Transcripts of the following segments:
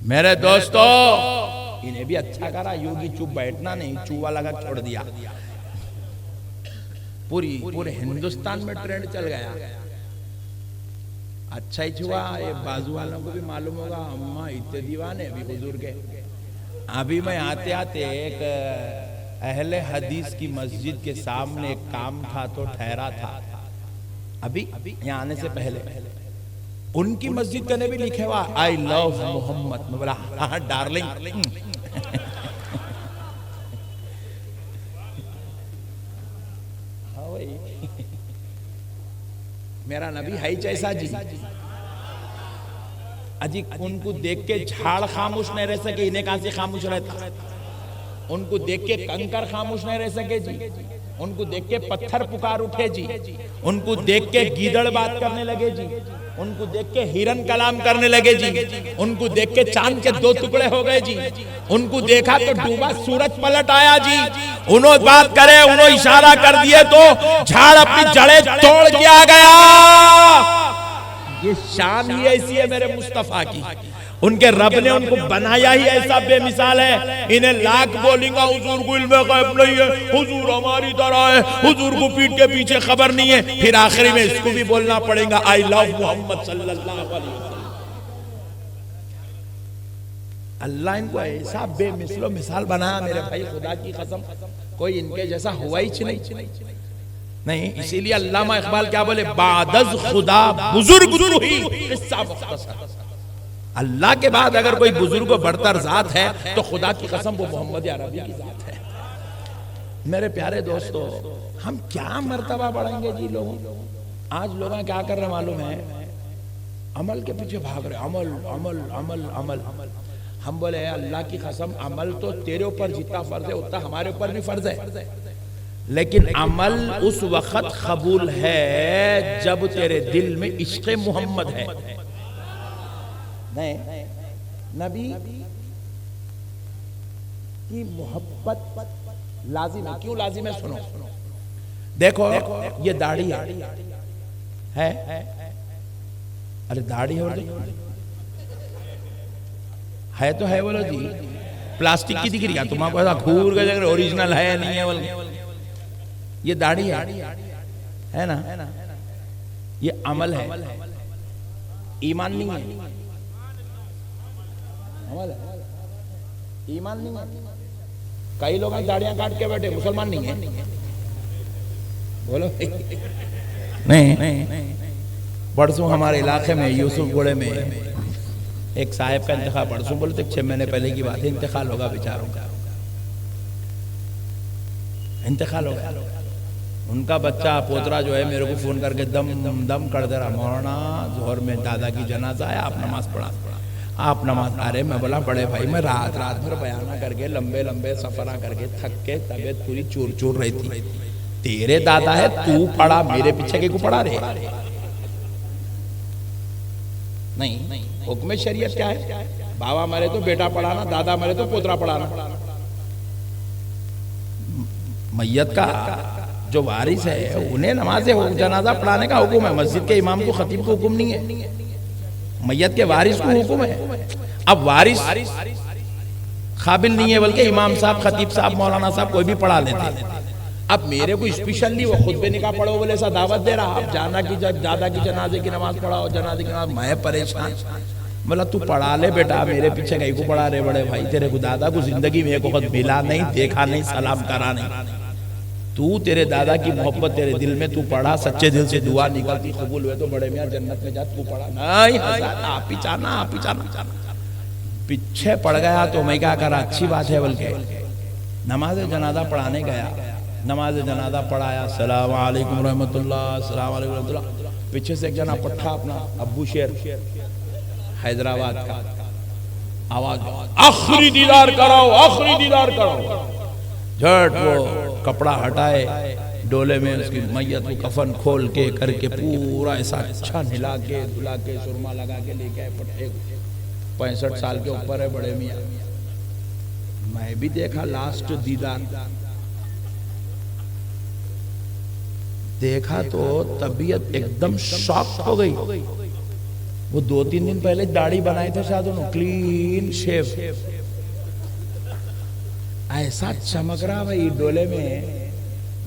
मेरे दोस्तों, इन्हें भी अच्छा करा, योगी चुप बैठना नहीं, चूहा लगा छोड़ दिया। पूरे हिंदुस्तान में ट्रेंड चल गया। अच्छा ही हुआ, ये बाजू वालों को भी मालूम होगा, अम्मा इतने दीवाने अभी हुजूर के। अभी मैं आते आते एक अहले हदीस की मस्जिद के सामने एक काम था तो ठहरा था, अभी यहाँ आने से पहले उनकी मस्जिद का ने भी लिखे हुआ आई लव मोहम्मद। मैं बोला हाँ डार्लिंग। मेरा नबी है जैसा जी। अजी उनको देख के झाड़ खामोश नहीं रह सके, इन्हें कहां से खामोश रहता। उनको देख के कंकर खामोश नहीं रह सके जी। उनको देख के पत्थर पुकार उठे जी। उनको देख के गीदड़ बात करने लगे जी। उनको देख के हिरन कलाम करने लगे जी। उनको देख के चांद के दो टुकड़े हो गए जी। उनको देखा तो डूबा सूरज पलट आया जी। उन्होंने बात करे, उन्होंने इशारा कर दिए तो झाड़ अपनी जड़ें तोड़ के आ गया। ये शान ही ऐसी है मेरे मुस्तफा की। उनके रब ने उनको बनाया ही ऐसा बेमिसाल है। इन्हें लाख बोलेंगे हुजूर को इल्म गैब नहीं है, हुजूर हमारी तरह है, हुजूर को पीठ के पीछे खबर नहीं है, फिर आखिरी में इसको भी बोलना पड़ेगा आई लव मोहम्मद सल्लल्लाहु अलैहि वसल्लम। अल्लाह इनको ऐसा बेमिसलो मिसाल बनाया मेरे भाई, खुदा की कसम कोई इनके जैसा हुआ ही नहीं। इसीलिए अल्लामा इकबाल क्या बोले, बादज खुदा बुजुर्ग तू ही किस्सा मुख्तसर। अल्लाह के बाद अगर कोई बुजुर्ग बरतर जात है तो खुदा की कसम वो मोहम्मद अरबी की जात है। मेरे प्यारे दोस्तों, हम क्या मर्तबा बढ़ेंगे जी लोगों। आज लोग क्या कर रहे मालूम है, अमल के पीछे भाग रहे, अमल अमल अमल अमल। हम बोले अल्लाह की कसम अमल तो तेरे ऊपर जितना फर्ज है उतना हमारे ऊपर भी फर्ज है, लेकिन अमल उस वक्त कबूल है जब तेरे दिल में इश्क़ मोहम्मद है। नहीं, नबी की मोहब्बत लाजिम है। क्यों लाजिम है सुनो। देखो ये दाढ़ी है, अरे दाढ़ी है तो है बोलो जी, प्लास्टिक की दिख रही है तुम्हारे ऐसा घूर के जगह ओरिजिनल है नहीं है बोलो। ये दाढ़ी है ना, ये अमल है, ईमान नहीं है। ईमान नहीं है। कई लोग दाढ़ियां काट के बैठे, मुसलमान नहीं है बोलो। नहीं, परसों हमारे इलाके में यूसुफगुड़े में एक साहब का इंतखाब, परसों बोले थे 6 महीने पहले की बात है, इंतकाल होगा बेचारों का, इंतकाल होगा। उनका बच्चा पोतरा जो है मेरे को फोन करके दम कर दे रहा, मौलाना जोहर में दादा की जनाजा है, आप नमाज पढ़ा। आप नमाज। अरे मैं बोला बड़े भाई मैं रात भर बयाना करके लंबे सफरा करके थक के तबीयत पूरी चूर रही थी। तेरे दादा है, तू पढ़ा, मेरे पीछे के को पढ़ा रहे। नहीं, हुक्म शरीयत क्या है, बाबा मरे तो बेटा पढ़ाना, दादा मरे तो पोतरा पढ़ाना। मैयत का जो वारिस है उन्हें नमाज जनाजा पढ़ाने का हुक्म है। मस्जिद के इमाम को, खतीब को हुक्म नहीं है, मैयत के वारिस को हुक्म है। अब वारिस काबिल नहीं है, बल्कि इमाम साहब, खतीब साहब, मौलाना साहब कोई भी पढ़ा लेते। अब मेरे को स्पेशली वो खुद निकाह पढ़ो बोले ऐसा दावत दे रहा, आप जाना की दादा की जनाजे की नमाज पढ़ाओ, जनाजे की नमाज। मैं परेशान, बोला तू पढ़ा ले बेटा, मेरे पीछे कहीं को पढ़ा रहे बड़े भाई। तेरे को दादा को जिंदगी में एक वक्त मिला नहीं, देखा नहीं, सलाम करा नहीं। तू तेरे दादा की मोहब्बत तेरे दिल में, तू पढ़ा, सच्चे दिल से दुआ निकलती कबूल हुए तो बड़े मियां जन्नत में जा। तू पढ़ा नहीं, आप ही चाहना पीछे पड़ गया तो मैं क्या करा, अच्छी बात है। बल्कि नमाज जनाजा पढ़ाने गया, नमाज जनाजा पढ़ाया, सलाम अलैकुम रहमतुल्लाह, सलाम अलैकुम रहमतुल्लाह। पीछे से एक जना पट्टा अपना अब्बू शेर हैदराबाद का, आवाज आखिरी दीदार कराओ, आखिरी दीदार कराओ। झट वो कपड़ा हटाए, डोले में उसकी मैयत को कफन खोल के करके पूरा ऐसा अच्छा हिला के धुला के सुरमा लगा के लेके आए। पट्टे 65 साल के ऊपर है बड़े मियाँ। मैं भी देखा लास्ट दीदार, देखा तो तबीयत एकदम शॉक हो गई। वो 2-3 दिन पहले दाढ़ी बनाए थे शायद उन्होंने, क्लीन शेव, ऐसा चमक रहा भाई डोले में।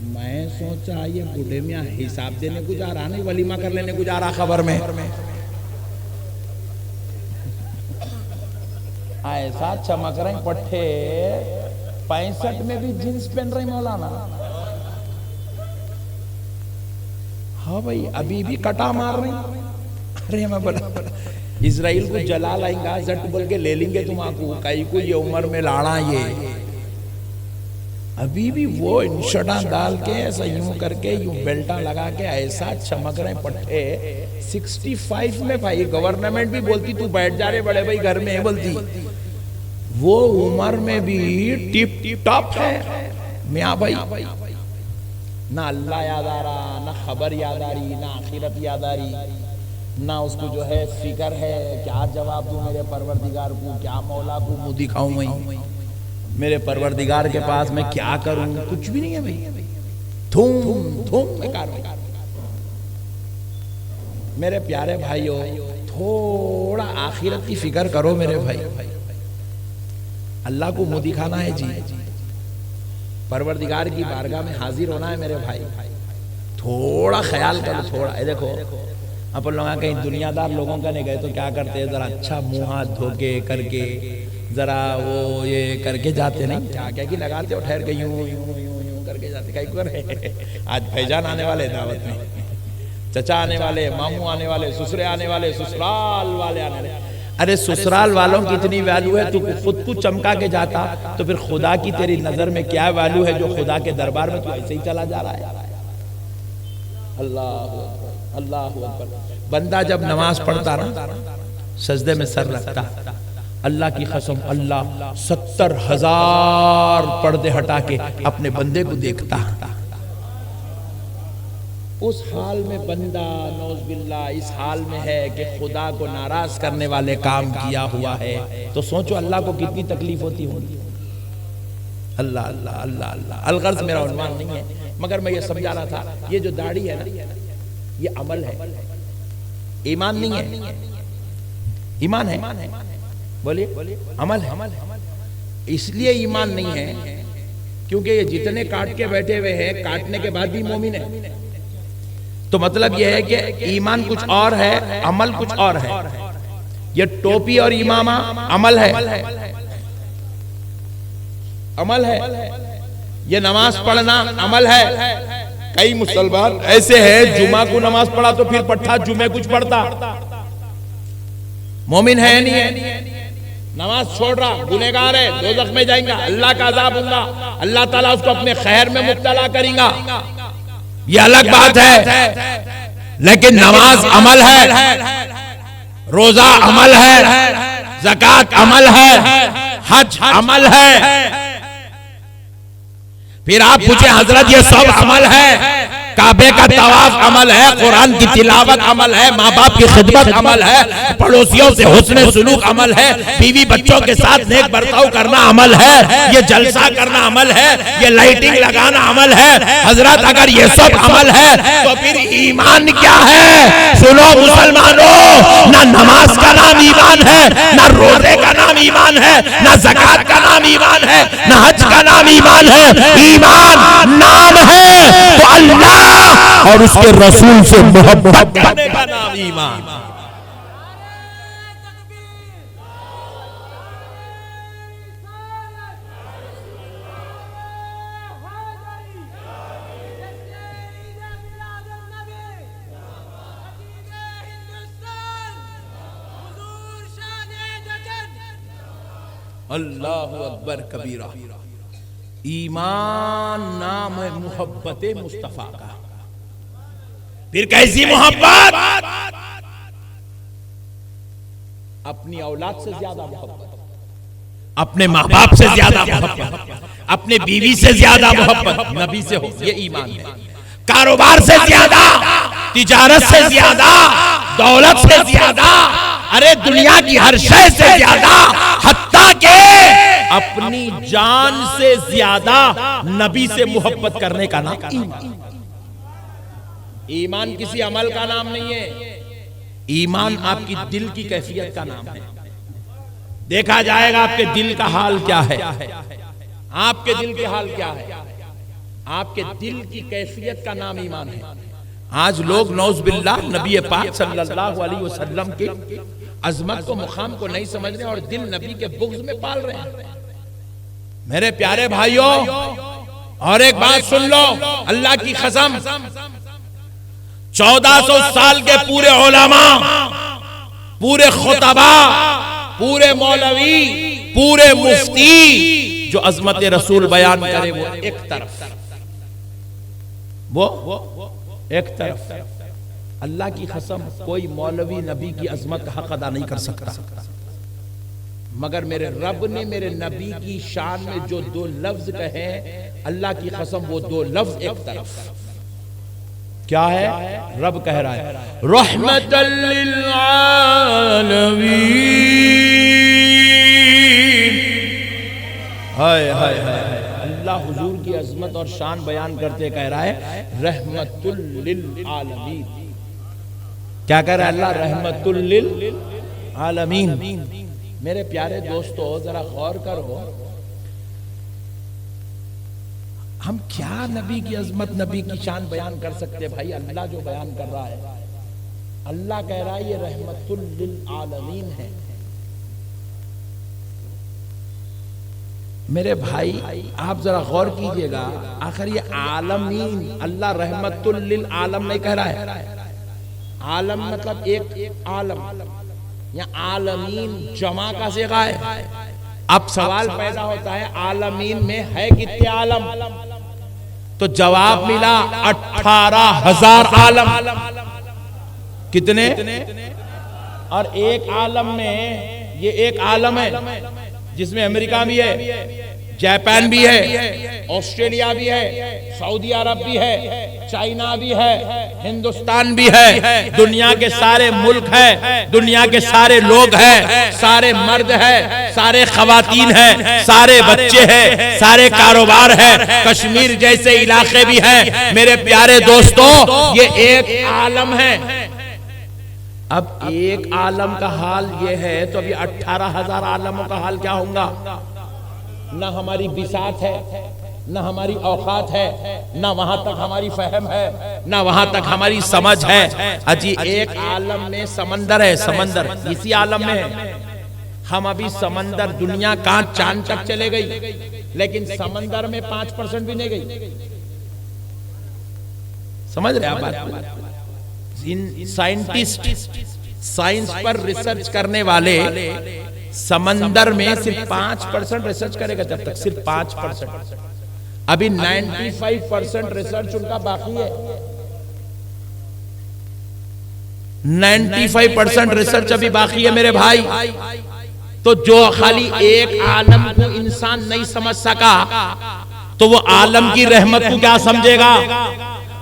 मैं सोचा ये बूढ़े मियाँ हिसाब देने को जा रहा, नहीं वलीमा कर लेने को जा रहा खबर में। ऐसा चमक रहे पट्टे, 65 में भी जींस पहन रहे मौलाना। हाँ भाई अभी भी कटा मार रहे। अरे मैं बोला इजराइल को जला लाएंगा, झट बोल के ले लेंगे तुम्हारा, कई को ये उम्र में लाड़ा ये। अभी भी वो इंशटा डाल के ऐसा यूं करके यूं बेल्टा लगा के ऐसा चमक रहे पट्टे। 65 में भाई गवर्नमेंट भी बोलती तू बैठ जा रहे बड़े भाई घर में, बोलती वो उम्र में भी टिप टॉप है मियाँ भाई। ना अल्लाह याद आ रहा, ना खबर याद आ रही, ना आखिरत याद आ रही, ना उसको जो है फिक्र है क्या जवाब दूं मेरे परवरदिगार को, क्या मौला को मुंह दिखाऊं मैं, मेरे परवरदिगार के पास मैं क्या करूं, कुछ भी नहीं है भाई। धूम धूम बेकार। मेरे प्यारे भाइयों थोड़ा आखिरत की फिक्र करो मेरे भाई। अल्लाह को मुंह दिखाना है जी, परवरदिगार की बारगाह में हाजिर होना है मेरे भाई। थोड़ा ख्याल करो थोड़ा। देखो अपन लोग कहीं दुनियादार लोगों का नहीं गए तो क्या करते हैं, जरा अच्छा मुंह हाथ धो के करके जरा वो ये करके जाते, नहीं क्या क्या की लगाते हो, ठहर के यूं यूं यूं यूं करके जाते। कहीं कर आज भाईजान आने वाले दावत में, चचा आने वाले, मामू आने वाले, ससुरे आने वाले, ससुराल वाले आने वाले। अरे ससुराल वालों की इतनी वैल्यू है, तू खुद को चमका के जाता तो फिर खुदा की तेरी नजर में क्या वैल्यू है जो खुदा के दरबार में तू ऐसे ही चला जा रहा है। अल्लाह अल्लाह अकबर। बंदा जब नमाज पढ़ता ना सजदे में सर रखता, अल्लाह की कसम अल्लाह 70,000 पर्दे हटा के अपने बंदे को देखता। उस हाल में बंदा नौज बिल्ला इस हाल में है कि खुदा को नाराज करने वाले काम किया हुआ है, तो सोचो अल्लाह को कितनी तकलीफ होती होगी। अल्लाह अल्लाह अल्लाह अल्लाह। अलगर्ज मेरा उन्वान नहीं है, मगर मैं ये समझा रहा था ये जो दाढ़ी है ना ये अमल है, ईमान नहीं है। ईमान है, बोलिए अमल है। इसलिए ईमान नहीं है क्योंकि ये जितने काट के बैठे हुए हैं काटने के बाद भी मोमिन है। तो मतलब यह है कि ईमान कुछ और है, अमल कुछ और है। ये टोपी और इमामा अमल है, अमल है। ये नमाज पढ़ना अमल है। कई मुसलमान ऐसे हैं जुमा को नमाज पढ़ा तो फिर पट्टा जुमे कुछ पढ़ता, मोमिन है नहीं है, नमाज छोड़ रहा, गुनहगार है, दोज़ख में जाएगा, अल्लाह का अज़ाब होगा, अल्लाह ताला उसको अपने खैर में मुब्तला करेगा, ये अलग बात है। लेकिन नमाज अमल है, रोजा अमल है, ज़कात अमल है, हज अमल है। फिर आप पूछे हजरत ये सब अमल है? काबे का तवाफ अमल है, कुरान की तिलावत अमल है, माँ बाप की खिदमत अमल है, पड़ोसियों से हुस्न सुलूक अमल है, बीवी बच्चों के साथ नेक बर्ताव करना अमल है, ये जलसा करना अमल है, ये लाइटिंग लगाना अमल है। हजरत अगर ये सब अमल है तो फिर ईमान क्या है? सुनो मुसलमानों, ना नमाज का नाम ईमान है, ना रोजे का नाम ईमान है, ना ज़कात का नाम ईमान है, ना हज का नाम ईमान है। ईमान नाम है तो अल्लाह और उसके रसूल से मोहब्बत करने का नाम ईमान। अल्लाहु अकबर कबीरा। ईमान नाम है मोहब्बत मुस्तफा का। फिर कैसी मोहब्बत? अपनी औलाद से ज्यादा मोहब्बत, अपने माँ बाप से ज्यादा मोहब्बत, अपने बीवी से ज्यादा मोहब्बत नबी से हो, ये ईमान है। कारोबार से ज्यादा, तिजारत से ज्यादा, दौलत से ज्यादा, अरे दुनिया की हर शय से ज्यादा, हत्ता के अपनी जान से ज्यादा नबी से मोहब्बत करने का नाम ईमान। ईमान किसी अमल का नाम नहीं है। ईमान आपकी दिल की कैफियत का नाम है। देखा जाएगा आपके दिल का हाल क्या है, आपके दिल के हाल क्या है। आपके दिल की कैफियत का नाम ईमान है। आज लोग नौज बिल्लाह नबी पाक सल्लल्लाहु अलैहि वसल्लम के अजमत को, मुकाम को नहीं समझ रहे और दिल नबी के बुग़्ज़ में पाल रहे हैं। मेरे प्यारे भाइयों, और एक बात सुन लो, अल्लाह की कसम, 1400 साल के पूरे उलमा, पूरे खुतबा, पूरे मौलवी, पूरे मुफ्ती जो अजमत रसूल बयान करे वो एक तरफ, वो एक तरफ। अल्लाह की कसम, कोई मौलवी नबी की अजमत का हक अदा नहीं कर सकता, मगर मेरे रब ने मेरे नबी की शान में जो दो लफ्ज कहे, अल्लाह की कसम वो दो लफ्ज एक तरफ। क्या है? रब कह रहा है रहमतल लिल आलमीन। हाय हाय हाय, अल्लाह हुजूर की अजमत और शान बयान करते कह रहा है रहमतुल लिल आलमीन। क्या कह रहा है अल्लाह? रहमतुल लिल आलमीन। मेरे प्यारे दोस्तों, जरा गौर करो, हम क्या नबी की अजमत, नबी की शान बयान कर सकते भाई? अल्लाह जो बयान कर रहा है, अल्लाह कह रहा है ये रहमतुल लिल आलमीन है। मेरे भाई आप जरा गौर कीजिएगा, आखिर ये आलमीन, अल्लाह रहमतुल लिल आलम नहीं कह रहा है। आलम मतलब एक आलम, या आलमीन जमा का सिगा है। अब सवाल पैदा होता है आलमीन में है कितने आलम? तो जवाब मिला 18,000 आलम। कितने? और एक आलम में, ये एक आलम है जिसमें अमेरिका भी है, जापान भी है, ऑस्ट्रेलिया भी है, सऊदी अरब भी है, चाइना भी है, हिंदुस्तान भी है, दुनिया के सारे मुल्क है, दुनिया के सारे लोग हैं, सारे मर्द है, सारे खवातीन है, सारे बच्चे हैं, सारे कारोबार है, कश्मीर जैसे इलाके भी हैं। मेरे प्यारे दोस्तों, ये एक आलम है। अब एक आलम का हाल ये है, तो अभी 18,000 आलमों का हाल क्या होगा? ना हमारी बिसात है, ना हमारी औकात है, ना वहां तक हमारी फहम है, ना वहां तक हमारी समझ है। अजी एक आलम में समंदर है, समंदर इसी आलम में है। हम अभी समंदर, दुनिया कहां चांद तक चले गई, लेकिन समंदर में 5% भी नहीं गई। समझ रहे आप बात? साइंटिस्ट, साइंस पर रिसर्च करने वाले समंदर में सिर्फ 5% रिसर्च करेगा, जब तक सिर्फ 5%। अभी 95% रिसर्च उनका बाकी है। 95% रिसर्च अभी बाकी है मेरे भाई। तो जो खाली एक आलम को इंसान नहीं समझ सका, तो वो आलम की रहमत को क्या समझेगा?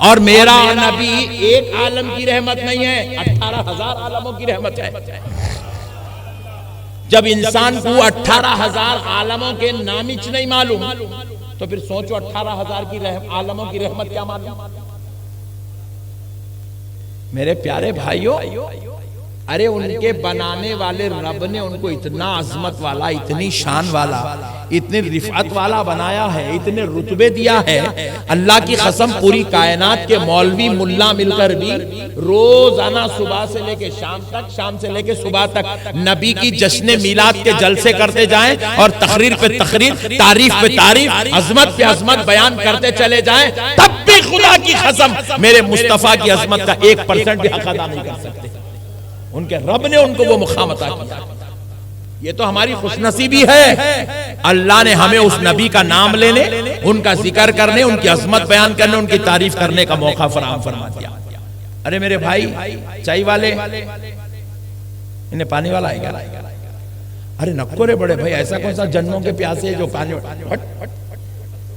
और मेरा नबी एक आलम की रहमत नहीं है, 18,000 आलमों की रहमत है। जब इंसान को 18,000 आलमों के नामिच नहीं मालूम, तो फिर सोचो 18,000 की आलमों की रहमत क्या मालूम? मेरे प्यारे भाइयों, अरे उनके बनाने वाले रब ने उनको इतना अजमत वाला, इतनी शान वाला, इतनी रिफत वाला बनाया है, इतने रुतबे दिया है। अल्लाह की कसम, पूरी कायनात के मौलवी मुल्ला मिलकर भी रोजाना सुबह से लेके शाम तक, शाम से लेके सुबह तक नबी की जश्न मिलाद के जलसे करते जाएं और तकरीर पे तकरीर, तारीफ पे तारीफ, अजमत पे अजमत बयान करते चले जाएं, तब भी खुदा की कसम मेरे मुस्तफा की अजमत का 1% भी हक अदा नहीं कर सकते। उनके रब ने उनको वो मुकाम अता किया। ये तो हमारी खुशनसीबी है। अल्लाह ने हमें उस नबी का नाम लेने, उनका जिक्र करने, उनकी अजमत बयान करने, उनकी तारीफ करने का मौका फराहम फरमा दिया। अरे मेरे भाई, चाय वाले, इन्हें पानी वाला आएगा? अरे नको रे बड़े भाई, ऐसा कौन सा जन्मों के प्यासे जो पानी?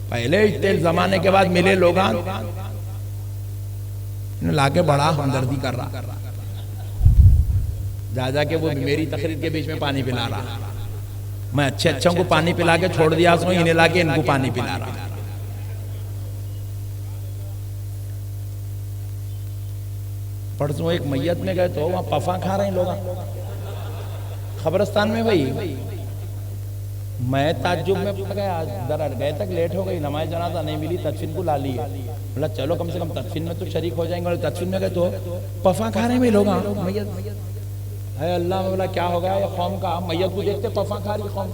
पहले इतने जमाने के बाद मिले लोग, लाके बड़ा हमदर्दी कर रहा, जा के वो मेरी तकरीर के बीच में पानी पिला रहा। मैं अच्छे अच्छों को पानी पिला के छोड़ दिया, उसमें इन्हें लाके इनको पानी पिला रहा। परसों एक मैयत में गए तो वहां पफा खा रहे हैं लोग खबरस्तान में। भाई मैं ताज्जुब में पड़ गया, जरा गए तक लेट हो गई, नमाज जनाजा नहीं मिली, तदफीन को ला ली। बोला चलो कम से कम तदफीन में तो शरीक हो जाएंगे। और तदफीन में गए तो पफा खा रहे हैं लोग मैयत। है अल्लाह में बोला क्या हो गया ये कौम का, मैयत को देखते पफा खा रही कौम,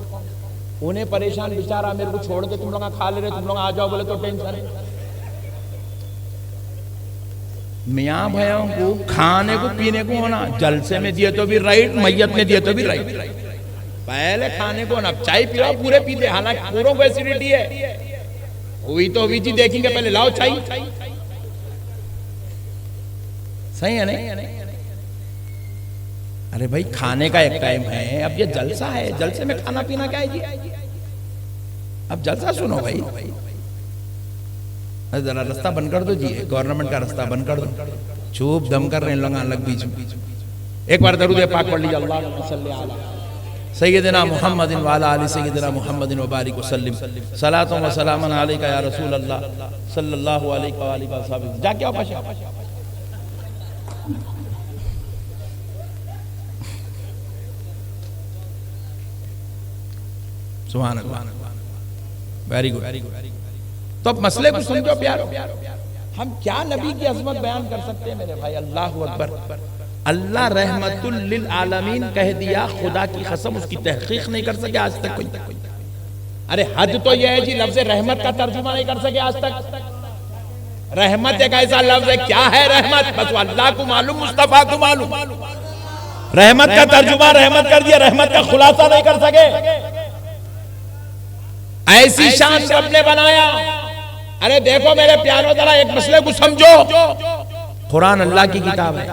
उन्हें परेशान बेचारा मेरे को छोड़ के तुम लोग खा ले रहे, तुम लोग आ जाओ बोले तो टेंशन। मियाँ भैया को खाने को पीने को होना, जलसे में दिए तो भी राइट, मैयत में दिए तो भी राइट। पहले खाने को ना, चाय पिलाओ पूरे पीते, हालांकि पूरों को एसिडिटी है, हुई तो हुई चीज देखेंगे, पहले लाओ चाय। सही है नहीं? अरे भाई खाने का एक टाइम है, अब ये जलसा है, जलसे में खाना पीना क्या है जी? अब जलसा सुनो भाई, जरा रास्ता बंद कर दो जी, गवर्नमेंट का रास्ता बंद कर दो, चुप दम कर रहे हैं लोग अलग बीच में। एक बार दरूद पाक पढ़ लीजिए, अल्लाहुम्मा सल्ली अला सय्यदिना मुहम्मदिन व अला आलि सय्यदिना मुहम्मदिन व बारिक वसल्लिम सलातु व सलामन अलैका या रसूल अल्लाह सल्लल्लाहु अलैहि व आलिहि वसल्लम। जा क्या पाशा सुभान अल्लाह, वेरी गुड। तो अब मसले को समझो प्यारो, हम क्या नबी की अजमत बयान कर सकते हैं मेरे भाई? अल्लाहु अकबर। अल्लाह रहमतुल लिल आलमीन कह दिया, खुदा की कसम उसकी तहकीक नहीं कर सके आज तक कोई। अरे हद तो यह है जी, लफ्ज रहमत का तर्जुमा नहीं कर सके आज तक। रहमत एक ऐसा लफ्ज है, क्या है रहमत? बस अल्लाह को मालूम, मुस्तफा को मालूम। रहमत का तर्जुमा रहमत कर दिया, रहमत का खुलासा नहीं कर सके। ऐसी शान रब ने बनाया। अरे देखो मेरे प्यारो, जरा एक मसले को समझो। कुरान अल्लाह की किताब है।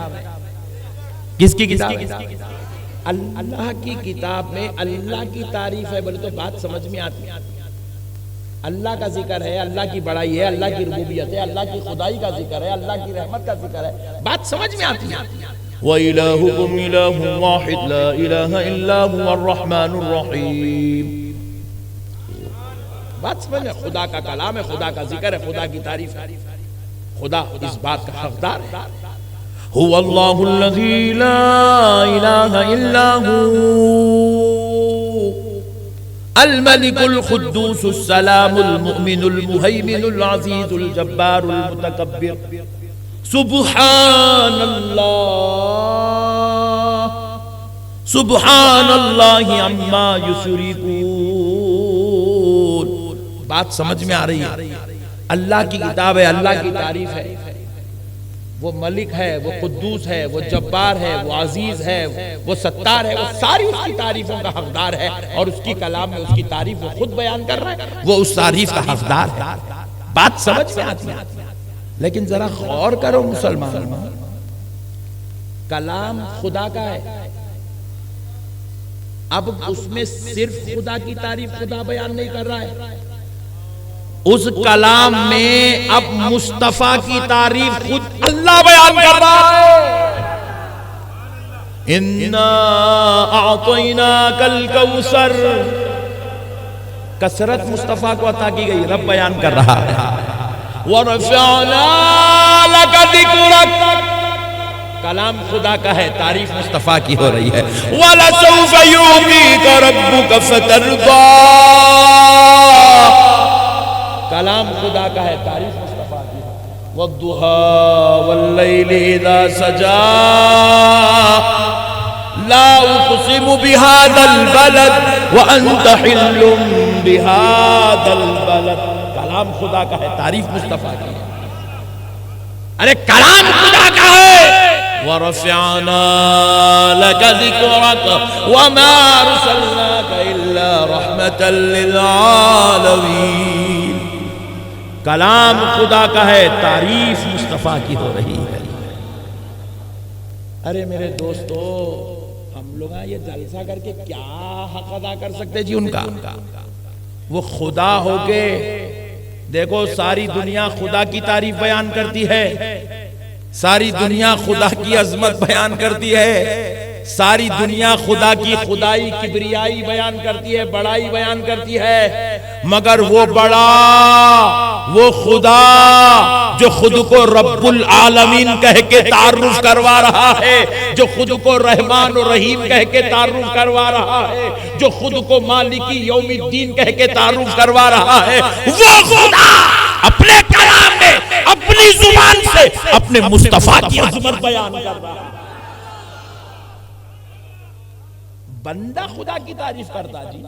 किसकी किताब? अल्लाह की किताब में अल्लाह की तारीफ है, बोले तो बात समझ में आती है। अल्लाह का जिक्र है, अल्लाह की बड़ाई है, अल्लाह की रुबूबियत है, अल्लाह की खुदाई का जिक्र है, अल्लाह की रहमत का जिक्र है, बात समझ में आती है। व इलाहुकुम इलाहुन वाहिद ला इलाहा इल्ला हुवर रहमानुर रहीम। बात समझ में? खुदा का कलाम है, खुदा का जिक्र है, खुदा की तारीफ है। खुदा इस बात का हकदार है। हुवल्लाहुल्लज़ी ला इलाहा इल्ला हु अल मलिकुल कुद्दूसुस सलामुल मुमिनुल मुहैमिनुल अज़ीजुल जब्बारुल मुतकब्बिर। सुब्हानल्लाह सुब्हानल्लाहि अम्मा युशरिकून। बात समझ में आ रही है? अल्लाह की किताब है, अल्लाह की तारीफ है। वो मलिक है, वो कुद्दूस है, वो जब्बार है, वो अजीज है, वो सत्तार है, वो सारी उसकी तारीफों का हकदार है। और उसकी कलाम में उसकी तारीफ वो खुद बयान कर रहा है, वो उस तारीफ का हकदार है। बात समझ में आती है? लेकिन जरा गौर करो मुसलमान, कलाम खुदा का है, अब उसमें सिर्फ खुदा की तारीफ खुदा बयान नहीं कर रहा है, उस कलाम में अब मुस्तफा की तारीफ खुद अल्लाह बयान कर रहा है। इन्ना आतैना कल कौसर, कसरत मुस्तफा को अता की गई, रब बयान कर रहा है। वरफ़अना लका ज़िक्रक, कलाम खुदा का है, तारीफ मुस्तफा की हो रही है। वलसौफ़ युअतीका रब्बुका फ़तरदा, कलाम खुदा का है, तारीफ मुस्तफा की है। वद्दुहा वल्लैलि इज़ा सजा ला उक़सिमु बिहाज़ल बलद व अंत हिल्लुम बिहाज़ल बलद, कलाम खुदा का है, तारीफ मुस्तफा की है। अरे कलाम खुदा का है। वरफ़अना लका ज़िक्रक वमा अरसलनाका इल्ला रहमतल लिल आलमीन। कलाम खुदा का है, तारीफ मुस्तफा की हो रही है। अरे मेरे दोस्तों, हम लोग ये जलसा करके क्या हक अदा कर सकते जी उनका? वो खुदा होके देखो, सारी दुनिया खुदा की तारीफ बयान करती है, सारी दुनिया खुदा की अजमत बयान करती है, सारी दुनिया खुदा की खुदाई किबरियाई बयान करती है, बड़ाई बयान करती है, मगर वो बड़ा, वो खुदा जो खुद को रब्बुल आलमीन कह के तारुफ करवा रहा है, जो खुद को रहमान और रहीम कह के तारुफ करवा रहा है, जो खुद को मालिकी यौमिद्दीन कह के तारुफ करवा रहा है, वो खुदा अपने कलाम में अपनी जुबान से अपने मुस्तफा की अज़मत बयान कर रहा है। बंदा खुदा की तारीफ करता जी,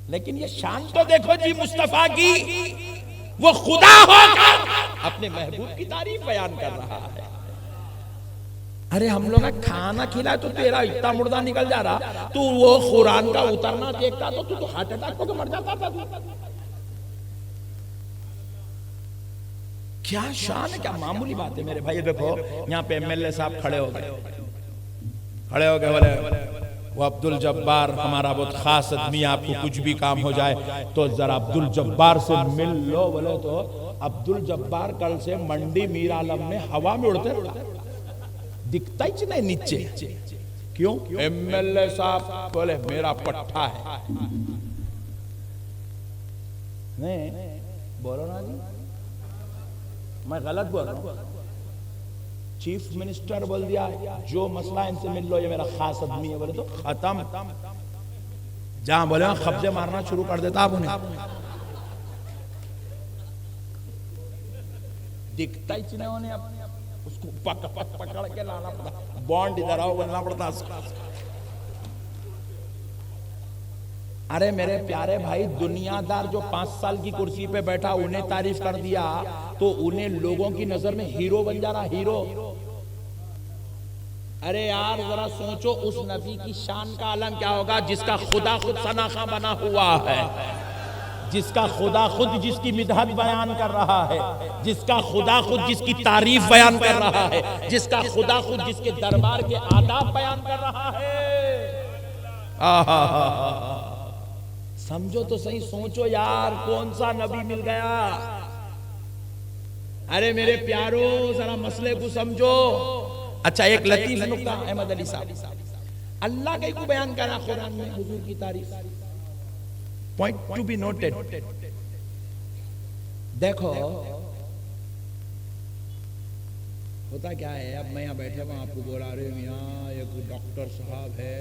लेकिन ये शान तो देखो जी मुस्तफा की, वो खुदा होकर अपने महबूब की तारीफ बयान कर रहा है। अरे हम लोग ने खाना खिलाया तो तेरा इतना मुर्दा निकल जा रहा, तू वो कुरान का उतरना देखता तो तू हार्ट अटैक होकर मर जाता था। क्या शान है, क्या मामूली बात है मेरे भाई। देखो यहाँ पे एमएलए साहब खड़े हो गए, बोले वो अब्दुल जब्बार हमारा बहुत खास आदमी, आपको कुछ भी काम हो जाए तो जरा अब्दुल जब्बार से मिल लो। बोले तो अब्दुल जब्बार कल से मंडी मीर आलम में हवा में उड़ते दिखता ही नहीं नीचे। क्यों? एमएलए साहब बोले मेरा पट्टा है। नहीं बोलो ना जी, मैं गलत बोल रहा हूं? चीफ मिनिस्टर बोल दिया जो मसला इनसे मिल लो, ये मेरा खास आदमी है, बोले तो खत्म। जहां बोले कब्जे मारना शुरू कर देता आप उन्हें। दिखता ही नहीं होने, उसको पकड़ के लाना पड़ता, बॉन्ड इधर आओ बोलना पड़ता। अरे मेरे प्यारे भाई, दुनियादार जो 5 साल की कुर्सी पे बैठा उन्हें तारीफ कर दिया तो उन्हें लोगों की नजर में हीरो बन जा रहा, हीरो। अरे यार जरा सोचो उस नबी की शान का आलम क्या होगा जिसका खुदा खुद सनाखा बना हुआ है, जिसका खुदा खुद जिसकी मिदहत बयान कर रहा है, जिसका खुदा खुद जिसकी तारीफ बयान कर रहा है, जिसका खुदा खुद जिसके दरबार के आदाब बयान कर रहा है। समझो तो सही, सोचो यार कौन सा नबी मिल गया। अरे मेरे प्यारो जरा मसले को समझो। अच्छा एक लतीफ नुक्ता अहमद अली साहब, अल्लाह के को बयान करा कुरान में हुजूर की तारीफ, पॉइंट टू बी नोटेड। देखो होता क्या है, अब मैं यहाँ बैठे हुआ आपको बोला रहे मियाँ एक डॉक्टर साहब है,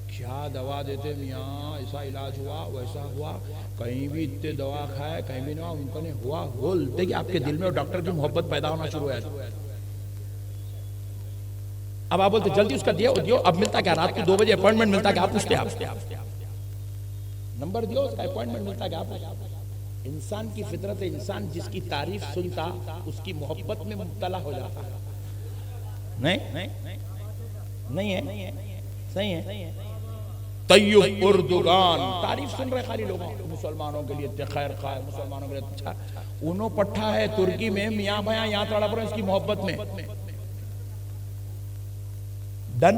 क्या दवा देते मियाँ, ऐसा इलाज हुआ वैसा हुआ, कहीं भी इतने दवा खाए कहीं भी ना उनको नहीं हुआ। बोलते कि आपके दिल में डॉक्टर की मोहब्बत पैदा होना शुरू हुआ। अब आप बोलते जल्दी उसका दियो दियो। अब मिलता क्या, रात को 2 बजे अपॉइंटमेंट मिलता क्या, आप पूछते आप नंबर दियो, उसका अपॉइंटमेंट मिलता क्या आप। इंसान की फितरत है, इंसान जिसकी तारीफ सुनता उसकी मोहब्बत में मुब्तला हो जाता है। नहीं है, सही है। तय्युब उर्दुगान तारीफ सुन रहे खाली लोगों, मुसलमानों के लिए खैर खा है, मुसलमानों के लिए अच्छा। उन्हों पट्टा है तुर्की में, मियाँ भया यहाँ तड़प रहे इसकी मोहब्बत में। डन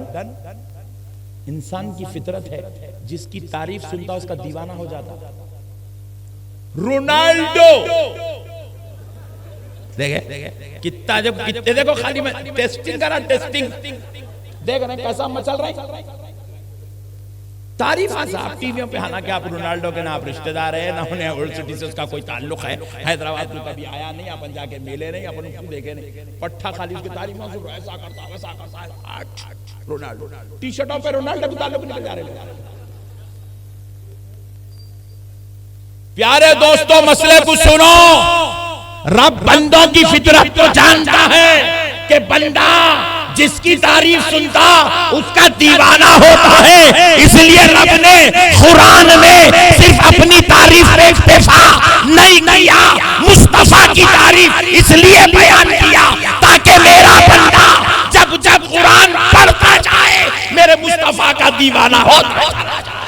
इंसान की फितरत है, जिसकी तारीफ सुनता उसका दीवाना हो जाता। रोनाल्डो देखे कितना, जब कितने देखो खाली मैं टेस्टिंग करा, टेस्टिंग देख रहे कैसा मचल रहा है तारीफ। साहब टीवियों पे, हालांकि आप रोनाल्डो के ना आप रिश्तेदार है ना उन्हें ओल्ड सिटी से उसका कोई ताल्लुक है, हैदराबाद में कभी आया नहीं, अपन जाके मिले नहीं, अपन उसको देखे नहीं, पट्टा खाली उसकी तारीफ में ऐसा करता वैसा करता। रोनाल्डो टी शर्टों पे रोनाल्डो के ताल्लुक निकल जा रहे। प्यारे दोस्तों मसले को सुनो, रब बंदों की फितरत को जानता है कि बंदा जिसकी तारीफ सुनता उसका दीवाना होता है। इसलिए रब ने कुरान में सिर्फ अपनी तारीफ पे इक्तिफा नहीं किया, मुस्तफा की तारीफ इसलिए बयान किया ताकि मेरा बंदा जब जब कुरान पढ़ता जाए मेरे मुस्तफा का दीवाना होता जाए।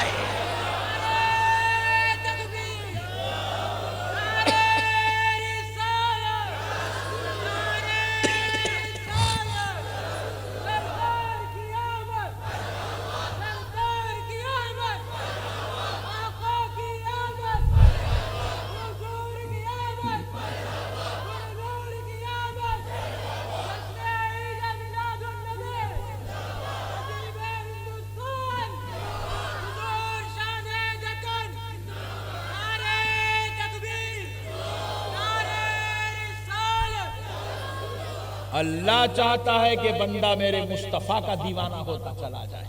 अल्लाह चाहता है कि बंदा मेरे मुस्तफा का दीवाना होता चला जाए,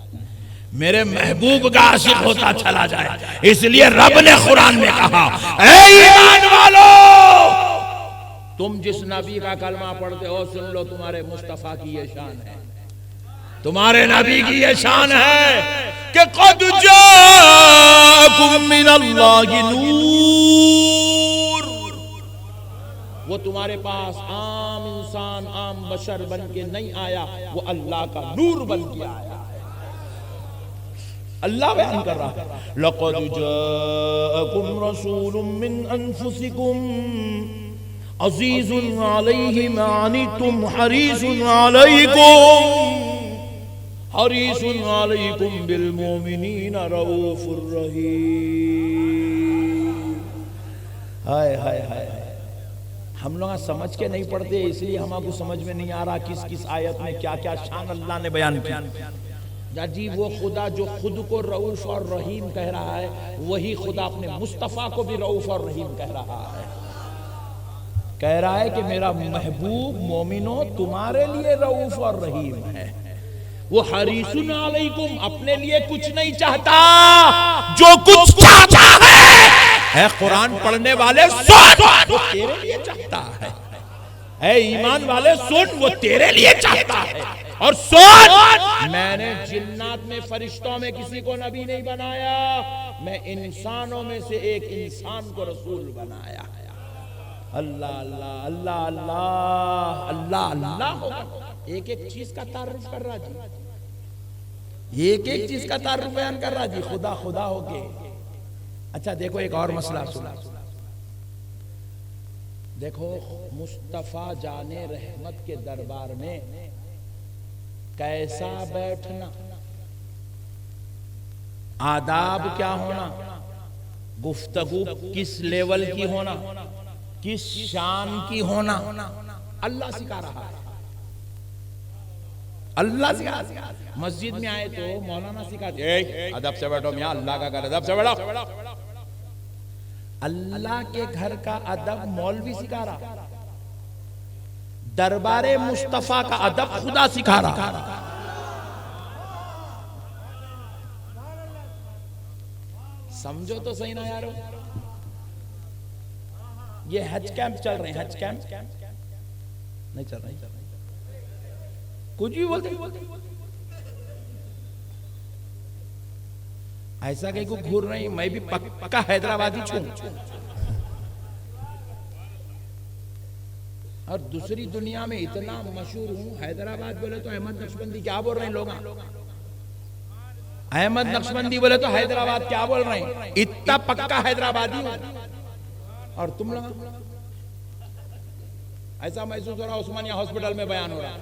मेरे महबूब का आशिक होता चला जाए। इसलिए रब ने कुरान में कहा, ऐ ईमान वालो, तुम जिस नबी का कलमा पढ़ते हो सुन लो, तुम्हारे मुस्तफा की ये शान है, तुम्हारे नबी की ये शान है कि क़द जाअकुम मिनल्लाहि नूर, वो तुम्हारे पास आम इंसान आम बशर बन के नहीं आया, वो अल्लाह का नूर बन के आया है। अल्लाह बयान कर रहा है, लक़द जाअकुम रसूलुम मिन अनफुसिकुम अज़ीज़ुन अलैहि मा अनित्तुम हरीसुन अलैकुम बिल मोमिनीना रऊफुर रहीम। हाय हाय हाय, हम लोग समझ के नहीं पढ़ते, इसलिए हमको समझ में नहीं आ रहा किस किस आयत में क्या क्या शान अल्लाह ने बयान किया। जी वो खुदा जो खुद को रऊफ और रहीम कह रहा है, वही खुदा अपने मुस्तफ़ा को भी रऊफ और रहीम कह रहा है। कह रहा है कि मेरा महबूब मोमिनो तुम्हारे लिए रऊफ और रहीम है। वो हरीसुन अलैकुम, अपने लिए कुछ नहीं चाहता, जो कुछ चाहता है कुरान पढ़ने वाले सुन, वो तेरे लिए चाहता है। ईमान वाले सुन, वो तेरे लिए चाहता है। और सुन, मैंने जिन्नात में फरिश्तों में किसी को नबी नहीं बनाया, मैं इंसानों में से एक इंसान को रसूल बनाया। अल्लाह अल्लाह अल्लाह अल्लाह अल्लाह अल्लाह, एक एक चीज का तारुफ कर रहा जी, एक एक चीज का तारुफ बयान कर रहा जी, खुदा खुदा होके। अच्छा देखो एक और मसला सुना, देखो मुस्तफा जाने रहमत के दरबार में कैसा बैठना, आदाब क्या होना, गुफ्तगू किस लेवल की होना, किस शान की होना, अल्लाह सिखा रहा है। अल्लाह सिखा, मस्जिद में आए तो मौलाना सिखाते अदब से बैठो, मियां अल्लाह का घर, अदब से बैठो। अल्लाह के घर का अदब मौलवी सिखा रहा, दरबारे मुस्तफा का अदब खुदा सिखा रहा। समझो तो सही ना यारो, ये हज कैंप चल रहे हैं, हज कैंप नहीं चल रहे, कुछ भी बोलते ऐसा कहीं को घूर नहीं, मैं भी पक्का हैदराबादी छू। और दूसरी दुनिया में इतना मशहूर हूं, हैदराबाद बोले तो अहमद नक्शबंदी क्या बोल रहे हैं लोग, अहमद नक्शबंदी बोले तो हैदराबाद क्या बोल रहे हैं, इतना पक्का हैदराबादी हूं। और तुम लोग ऐसा महसूस हो रहा उस्मानिया हॉस्पिटल में बयान हो रहा,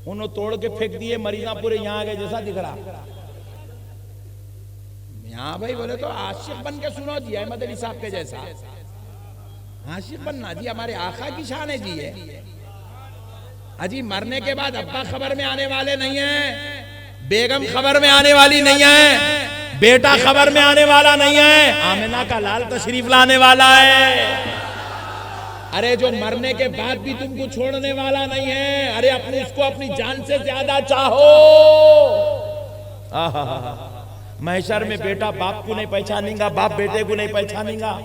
उन्होंने तोड़ के फेंक दिए, मरीजा पूरे यहाँ आ गए जैसा दिख रहा। यहाँ भाई बोले तो आशिक बन के सुनो जी, अहमद अली साहब के जैसा आशिक बनना जी हमारे आका की शान है जी। है अजी मरने के बाद अब्बा खबर में आने वाले नहीं है, बेगम खबर में आने वाली नहीं है, बेटा खबर में आने वाला नहीं है, आमिना का लाल तशरीफ लाने वाला है। अरे जो मरने के बाद भी तुमको छोड़ने वाला नहीं है, अरे अपने इसको अपनी जान से ज्यादा चाहो। महशर में बेटा बाप को नहीं पहचानेगा, बाप बेटे को नहीं पहचानेगा,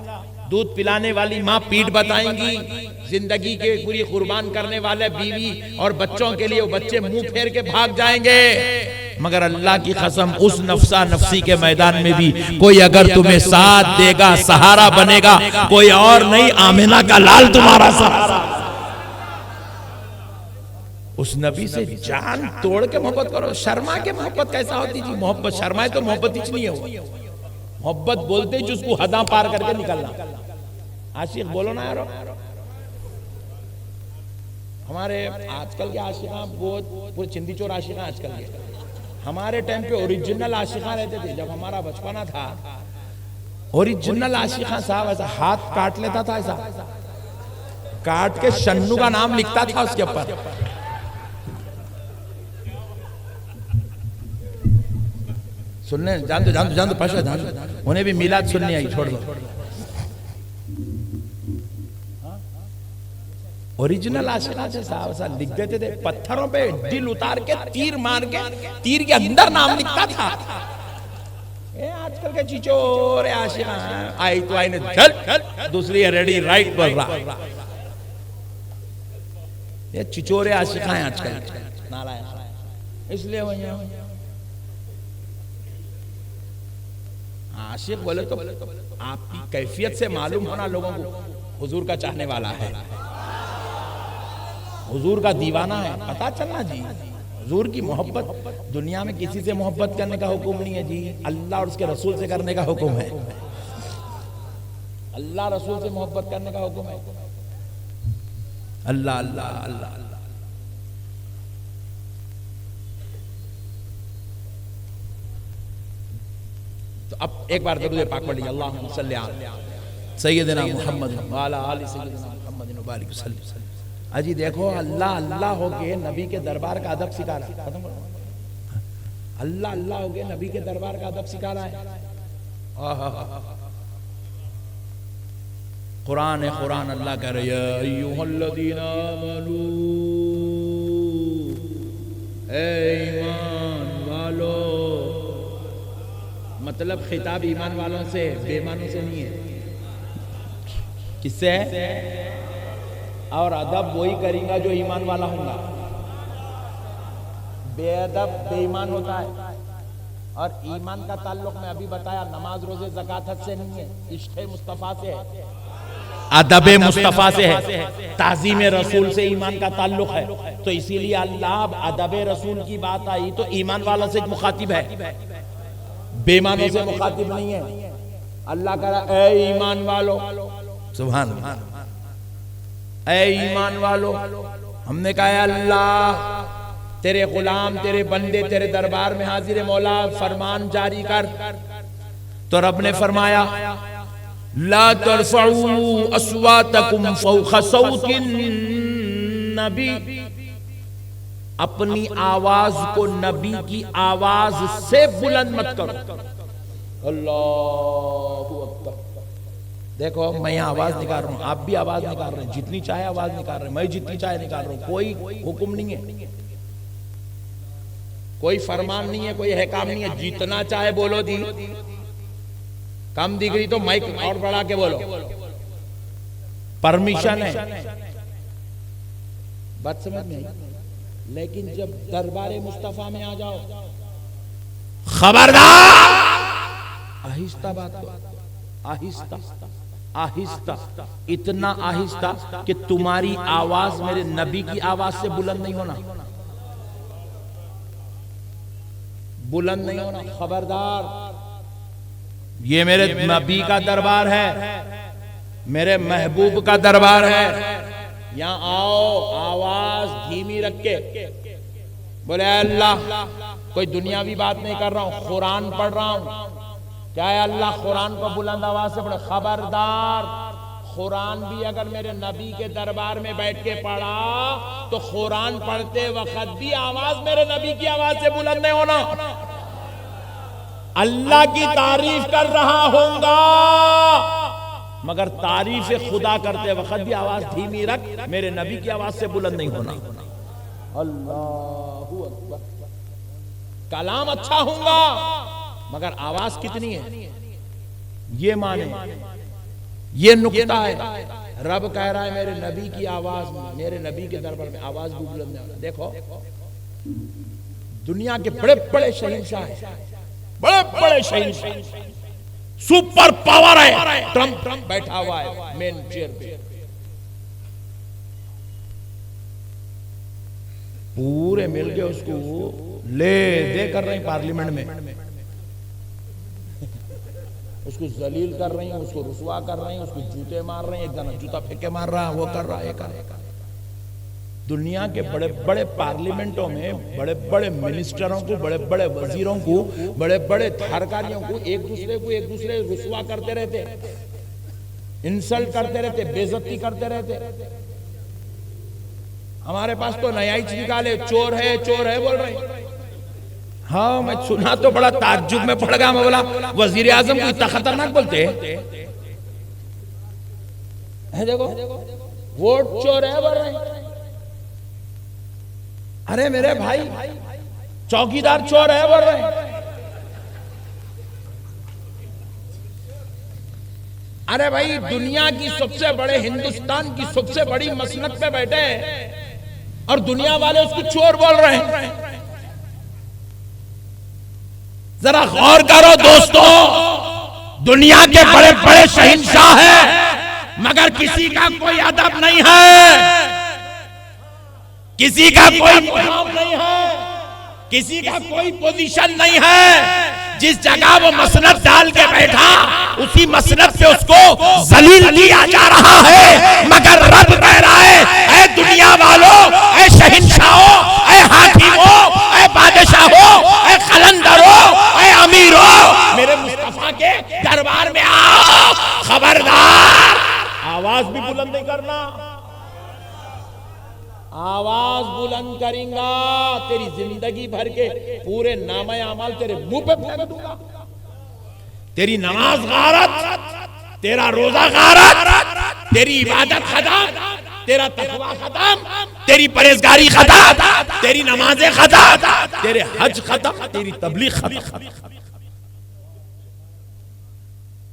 दूध पिलाने वाली माँ पीठ बताएंगी, जिंदगी के पूरी कुर्बान करने वाले बीवी और बच्चों के लिए वो बच्चे मुंह फेर के भाग जाएंगे। मगर अल्लाह की कसम उस नफ्सा नफ्सी के मैदान में भी कोई अगर तुम्हें साथ देगा, सहारा बनेगा, कोई और नहीं, आमिना का लाल तुम्हारा सहारा। उस नबी से जान तोड़ के मोहब्बत करो। शर्मा के मोहब्बत कैसा होती जी, मोहब्बत शर्माए तो मोहब्बत ही नहीं है। मोहब्बत बोलते ही उसको हदा पार करके निकलना। आशिक बोलो ना यारो, हमारे आजकल के आशिका बहुत पूरे चिंदी चोर आशिका आजकल के। हमारे टाइम पे ओरिजिनल आशिका रहते थे, जब हमारा बचपना था ओरिजिनल आशिका साहब ऐसा हाथ काट लेता था, ऐसा काट के शन्नू का नाम लिखता था उसके ऊपर। सुनने जान दो पाशा, उन्हें भी मिलाद सुननी आई, छोड़ दो। ओरिजिनल आशिका से साहब साहब लिख देते थे पत्थरों पे, दिल उतार के तीर मार के, तीर के अंदर नाम लिखता था। ये आजकल के चिचोरे आशिका आई तो आई ने चल, दूसरी है रेडी राइट बोल रहा। ये चिचोरे आशिका हैं आजकल नालायक, इसलिए वही आशिक बोले तो आपकी कैफियत से मालूम होना लोगों को हुजूर का चाहने वाला है, हुजूर का दीवाना है, पता चलना जी। हुजूर की मोहब्बत, दुनिया में किसी से मोहब्बत करने का हुक्म नहीं है जी, अल्लाह और उसके रसूल से करने का हुक्म है। अल्लाह रसूल से मोहब्बत करने का हुक्म है। अल्लाह अल्लाह अल्लाह अल्लाह। तो अब एक बार दरूद पाक पढ़ लीजिए, अल्लाहुम्मा सल्ली अला सय्यिदना मुहम्मद व अला आलि सय्यिदना मुहम्मद व बारिक वसल्लम। अजी देखो, अल्लाह अल्लाह हो के नबी के दरबार का अदब सिखा रहा है। अल्लाह अल्लाह हो के नबी के दरबार का अदब सिखा रहा है। कुरान है, कुरान अल्लाह कह रही है अय्युहल्लज़ीना आमनू, ए ईमान वालो। मतलब खिताब ईमान वालों से, बेईमानों से नहीं है। किससे है? और अदब वही करेगा जो ईमान वाला होगा। बेअदब बेईमान होता है। और ईमान का ताल्लुक मैं अभी बताया, नमाज रोजे ज़कात हज से नहीं है, इश्क़ मुस्तफ़ा से है, अदब मुस्तफ़ा से है, ताज़ीम रसूल से ईमान का ताल्लुक है। तो इसीलिए अल्लाह अदब रसूल की बात आई तो ईमान वाला से मुखातिब है, बेईमानों से मुखातिब नहीं है। अल्लाह कह रहा ए ईमान वालो, सुभान अल्लाह, ए ईमान वालो। हमने कहा अल्लाह तेरे गुलाम, तेरे बंदे तेरे दरबार में हाजिर मौला, फरमान जारी कर। तो रब ने फरमाया ला तरफऊ अस्वातकुम फौqa सौतिन नबी, अपनी आवाज को नबी की आवाज से बुलंद मत करो। अल्लाहु अकबर। देखो मैं यहाँ आवाज निकाल रहा हूँ, आप भी आवाज निकाल रहे हैं, जितनी चाहे आवाज निकाल रहे हैं, मैं जितनी चाहे निकाल रहा हूँ, कोई हुक्म नहीं है, कोई फरमान नहीं है, कोई हकाम नहीं है। जितना चाहे बोलो दी, कम दिख रही तो माइक और बढ़ा के बोलो, परमिशन है। बात समझ में आई? लेकिन जब दरबारे मुस्तफा में आ जाओ, खबरदार, आहिस्ता बात करो, आहिस्ता आहिस्ता, इतना आहिस्ता कि तुम्हारी आवाज मेरे नबी की आवाज से बुलंद नहीं होना, बुलंद नहीं होना। खबरदार, ये मेरे नबी का दरबार है, मेरे महबूब का दरबार है। यहां आओ, आवाज धीमी रख के बोले अल्लाह। कोई दुनियावी बात नहीं कर रहा हूं, कुरान पढ़ रहा हूं। क्या है? अल्लाह कुरान को बुलंद आवाज से पढ़े। खबरदार, कुरान भी अगर मेरे नबी के दरबार में बैठ के पढ़ा तो कुरान पढ़ते वक्त भी आवाज मेरे नबी की आवाज से बुलंद नहीं होना। अल्लाह की तारीफ कर रहा होगा, मगर तारीफ खुदा करते वक्त भी आवाज धीमी रख, मेरे नबी की आवाज से बुलंद नहीं होना। अल्लाहु अकबर। कलाम अच्छा होगा मगर आवाज कितनी है ये माने, ये नुक्ता है। रब कह रहा है मेरे नबी की आवाज, मेरे नबी के दरबार में आवाज भी बुलंद है। देखो दुनिया के बड़े बड़े शहंशाह हैं, बड़े बड़े शहंशाह, सुपर पावर है, ट्रम्प बैठा हुआ है मेन चेयर पे, पूरे मिल के उसको ले दे कर रहे हैं पार्लियामेंट में, उसको जलील कर रही हैं, उसको रुसवा कर रही हैं, उसको जूते मार रहे हैं, एक जना जूता फेंक के मार रहा है, वो कर रहा है, दुनिया के बड़े बड़े पार्लियामेंटों में बड़े बड़े मिनिस्टरों को, बड़े बड़े वजीरों को, बड़े बड़े धारकारियों को एक दूसरे रुसवा करते रहते, इंसल्ट करते रहते, बेइज्जती करते रहते। हमारे पास तो नया ही निकाले, चोर है बोल रहे। हाँ मैं सुना तो बड़ा ताज्जुब में पड़ गया। मैं बोला वजीर आजम को इतना खतरनाक बोलते हैं? देखो वोट चोर है बोल रहे हैं। अरे मेरे भाई, चौकीदार चोर है बोल रहे हैं। अरे भाई, दुनिया की सबसे बड़े, हिंदुस्तान की सबसे बड़ी मसनद पे बैठे हैं और दुनिया वाले उसको चोर बोल रहे हैं। जरा गौर करो दोस्तों, दुनिया के बड़े बड़े शहंशाह हैं मगर किसी का कोई अदब नहीं है, किसी का कोई मुकाम नहीं है, किसी का कोई पोजीशन नहीं है। जिस जगह वो मसनद डाल के बैठा उसी मसनद पे उसको जलील किया जा रहा है। मगर रब कह रहा है, ऐ दुनिया वालों, ऐ शहंशाहों, ऐ हाकिमों, ऐ बादशाहों, ऐ कलंदरों, ऐ अमीरों, मेरे मुस्तफा के दरबार में आओ। खबरदार, आवाज भी बुलंद नहीं करना। आवाज बुलंद करेंगा, तेरी जिंदगी भर के पूरे नामे अमाल तेरे मुंह पे फेंक दूंगा। तेरी नमाज गारत, तेरा रोजा गारत, तेरी इबादत खत्म, तेरा तकवा खत्म, तेरी परहेजगारी खत्म, तेरी नमाजें खत्म, तेरे हज खत्म, तेरी तबलीग खत्म।